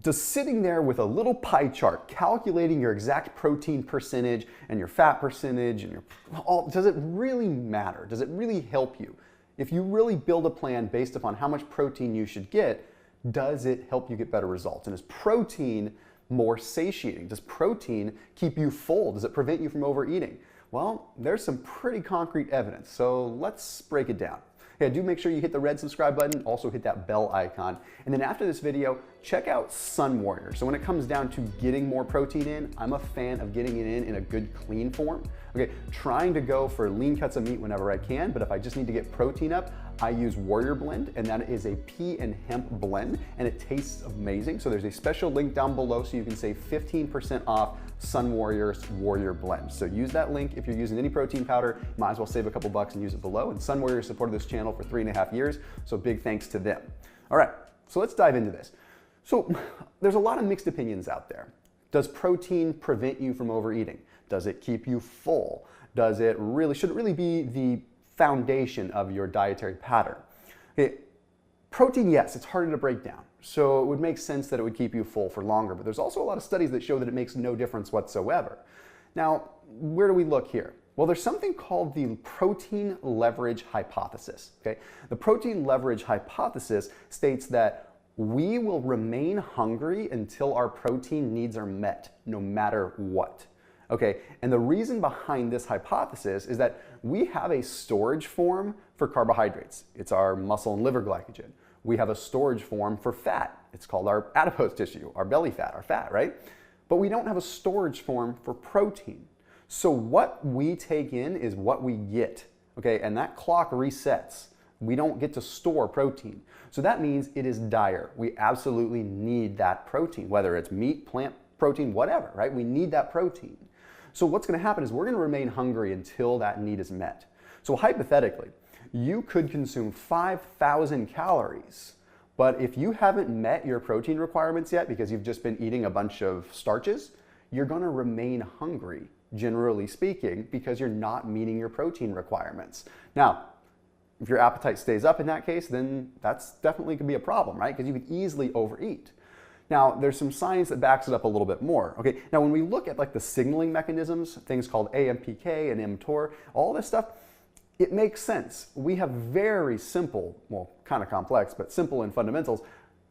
Does sitting there with a little pie chart calculating your exact protein percentage and your fat percentage and does it really matter? Does it really help you? If you really build a plan based upon how much protein you should get, does it help you get better results? And is protein more satiating? Does protein keep you full? Does it prevent you from overeating? Well, there's some pretty concrete evidence, so let's break it down. Yeah, do make sure you hit the red subscribe button, also hit that bell icon. And then after this video, check out Sun Warrior. So when it comes down to getting more protein in, I'm a fan of getting it in a good clean form. Okay, trying to go for lean cuts of meat whenever I can, but if I just need to get protein up, I use Warrior Blend, and that is a pea and hemp blend, and it tastes amazing. So there's a special link down below so you can save 15% off Sun Warrior's Warrior Blend. So use that link if you're using any protein powder. Might as well save a couple bucks and use it below. And Sun Warrior supported this channel for 3.5 years, so big thanks to them. All right, so let's dive into this. So there's a lot of mixed opinions out there. Does protein prevent you from overeating? Does it keep you full? Should it really be the foundation of your dietary pattern? Okay, protein, yes, it's harder to break down. So it would make sense that it would keep you full for longer, but there's also a lot of studies that show that it makes no difference whatsoever. Now, where do we look here? Well, there's something called the protein leverage hypothesis. Okay? The protein leverage hypothesis states that we will remain hungry until our protein needs are met, no matter what. Okay, and the reason behind this hypothesis is that we have a storage form for carbohydrates. It's our muscle and liver glycogen. We have a storage form for fat. It's called our adipose tissue, our belly fat, our fat, right? But we don't have a storage form for protein. So what we take in is what we get, okay? And that clock resets. We don't get to store protein. So that means it is dire. We absolutely need that protein, whether it's meat, plant protein, whatever, right? We need that protein. So what's going to happen is we're going to remain hungry until that need is met. So hypothetically, you could consume 5,000 calories, but if you haven't met your protein requirements yet because you've just been eating a bunch of starches, you're going to remain hungry, generally speaking, because you're not meeting your protein requirements. Now, if your appetite stays up in that case, then that's definitely could be a problem, right? Because you could easily overeat. Now, there's some science that backs it up a little bit more. Okay, now when we look at like the signaling mechanisms, things called AMPK and mTOR, all this stuff, it makes sense. We have very simple, well, kind of complex, but simple in fundamentals,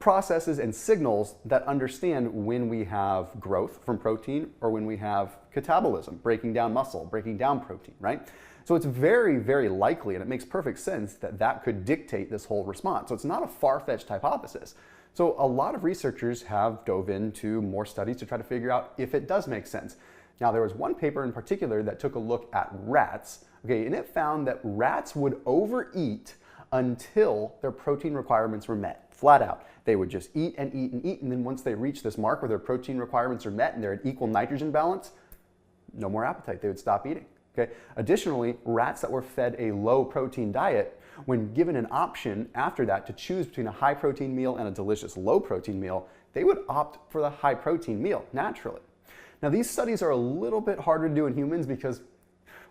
processes and signals that understand when we have growth from protein or when we have catabolism, breaking down muscle, breaking down protein, right? So it's very, very likely, and it makes perfect sense that that could dictate this whole response. So it's not a far-fetched hypothesis. So a lot of researchers have dove into more studies to try to figure out if it does make sense. Now, there was one paper in particular that took a look at rats, okay, and it found that rats would overeat until their protein requirements were met, flat out. They would just eat and eat and eat, and then once they reach this mark where their protein requirements are met and they're at equal nitrogen balance, no more appetite, they would stop eating. Okay. Additionally, rats that were fed a low protein diet, when given an option after that to choose between a high protein meal and a delicious low protein meal, they would opt for the high protein meal naturally. Now, these studies are a little bit harder to do in humans because,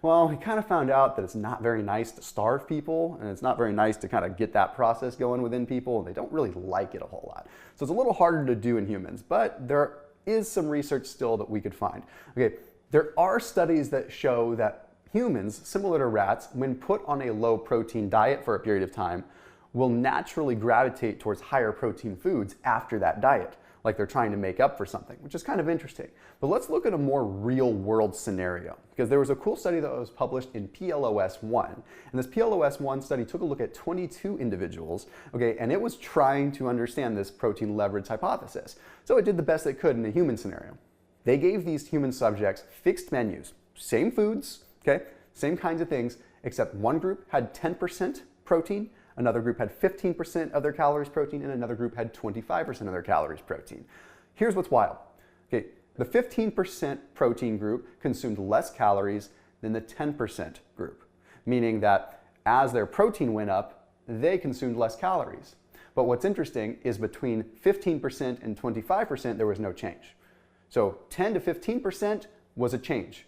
well, we kind of found out that it's not very nice to starve people, and it's not very nice to kind of get that process going within people, and they don't really like it a whole lot. So it's a little harder to do in humans, but there is some research still that we could find. Okay, there are studies that show that humans, similar to rats, when put on a low protein diet for a period of time, will naturally gravitate towards higher protein foods after that diet, like they're trying to make up for something, which is kind of interesting. But let's look at a more real world scenario, because there was a cool study that was published in PLOS-1. And this PLOS-1 study took a look at 22 individuals, okay, and it was trying to understand this protein leverage hypothesis. So it did the best it could in a human scenario. They gave these human subjects fixed menus, same foods, okay, same kinds of things, except one group had 10% protein, another group had 15% of their calories protein, and another group had 25% of their calories protein. Here's what's wild. Okay, the 15% protein group consumed less calories than the 10% group, meaning that as their protein went up, they consumed less calories. But what's interesting is between 15% and 25%, there was no change. So 10 to 15% was a change.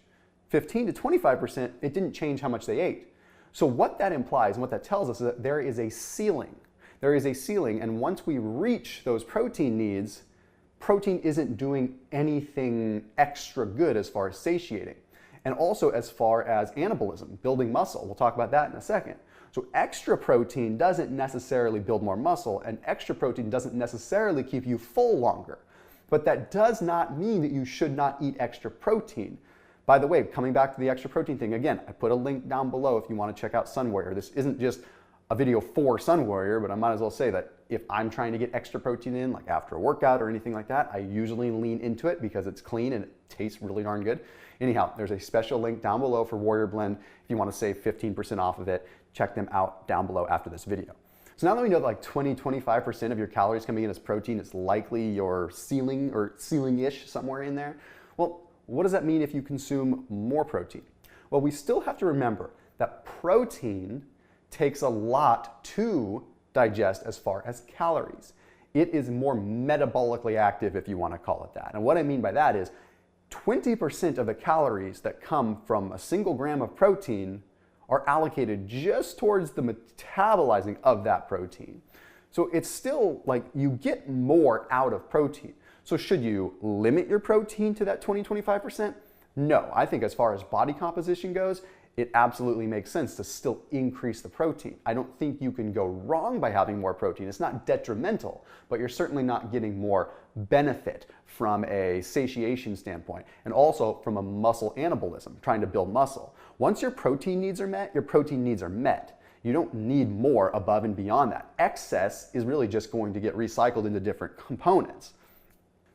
15 to 25%, it didn't change how much they ate. So what that implies and what that tells us is that there is a ceiling. There is a ceiling, and once we reach those protein needs, protein isn't doing anything extra good as far as satiating. And also as far as anabolism, building muscle. We'll talk about that in a second. So extra protein doesn't necessarily build more muscle, and extra protein doesn't necessarily keep you full longer. But that does not mean that you should not eat extra protein. By the way, coming back to the extra protein thing, again, I put a link down below if you want to check out Sun Warrior. This isn't just a video for Sun Warrior, but I might as well say that if I'm trying to get extra protein in, like after a workout or anything like that, I usually lean into it because it's clean and it tastes really darn good. Anyhow, there's a special link down below for Warrior Blend if you want to save 15% off of it. Check them out down below after this video. So now that we know that like 20-25% of your calories coming in as protein is likely your ceiling or ceiling-ish somewhere in there, well, what does that mean if you consume more protein? Well, we still have to remember that protein takes a lot to digest as far as calories. It is more metabolically active, if you want to call it that. And what I mean by that is 20% of the calories that come from a single gram of protein are allocated just towards the metabolizing of that protein. So it's still like you get more out of protein. So should you limit your protein to that 20-25%? No, I think as far as body composition goes, it absolutely makes sense to still increase the protein. I don't think you can go wrong by having more protein. It's not detrimental, but you're certainly not getting more benefit from a satiation standpoint and also from a muscle anabolism, trying to build muscle. Once your protein needs are met, your protein needs are met. You don't need more above and beyond that. Excess is really just going to get recycled into different components.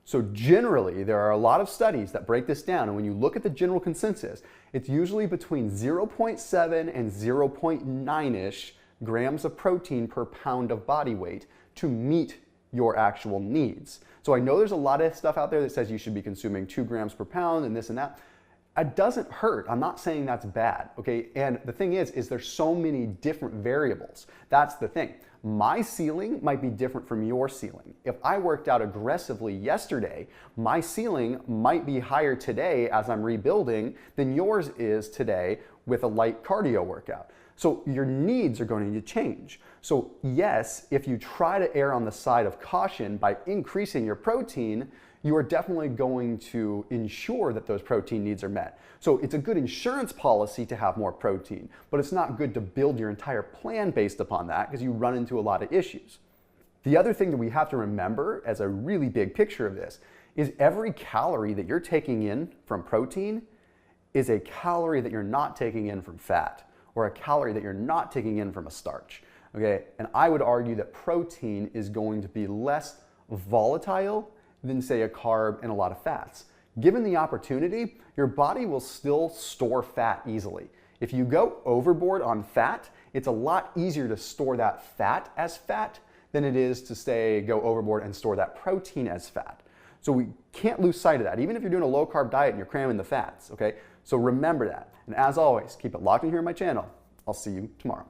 So generally, there are a lot of studies that break this down, and when you look at the general consensus, it's usually between 0.7 and 0.9-ish grams of protein per pound of body weight to meet your actual needs. So I know there's a lot of stuff out there that says you should be consuming 2 grams per pound and this and that. It doesn't hurt. I'm not saying that's bad, okay? And the thing is there's so many different variables. That's the thing. My ceiling might be different from your ceiling. If I worked out aggressively yesterday, my ceiling might be higher today as I'm rebuilding than yours is today with a light cardio workout. So your needs are going to change. So yes, if you try to err on the side of caution by increasing your protein, you are definitely going to ensure that those protein needs are met. So it's a good insurance policy to have more protein, but it's not good to build your entire plan based upon that because you run into a lot of issues. The other thing that we have to remember as a really big picture of this is every calorie that you're taking in from protein is a calorie that you're not taking in from fat or a calorie that you're not taking in from a starch. Okay? And I would argue that protein is going to be less volatile than say a carb and a lot of fats. Given the opportunity, your body will still store fat easily. If you go overboard on fat, it's a lot easier to store that fat as fat than it is to say go overboard and store that protein as fat. So we can't lose sight of that, even if you're doing a low carb diet and you're cramming the fats, okay? So remember that. And as always, keep it locked in here on my channel. I'll see you tomorrow.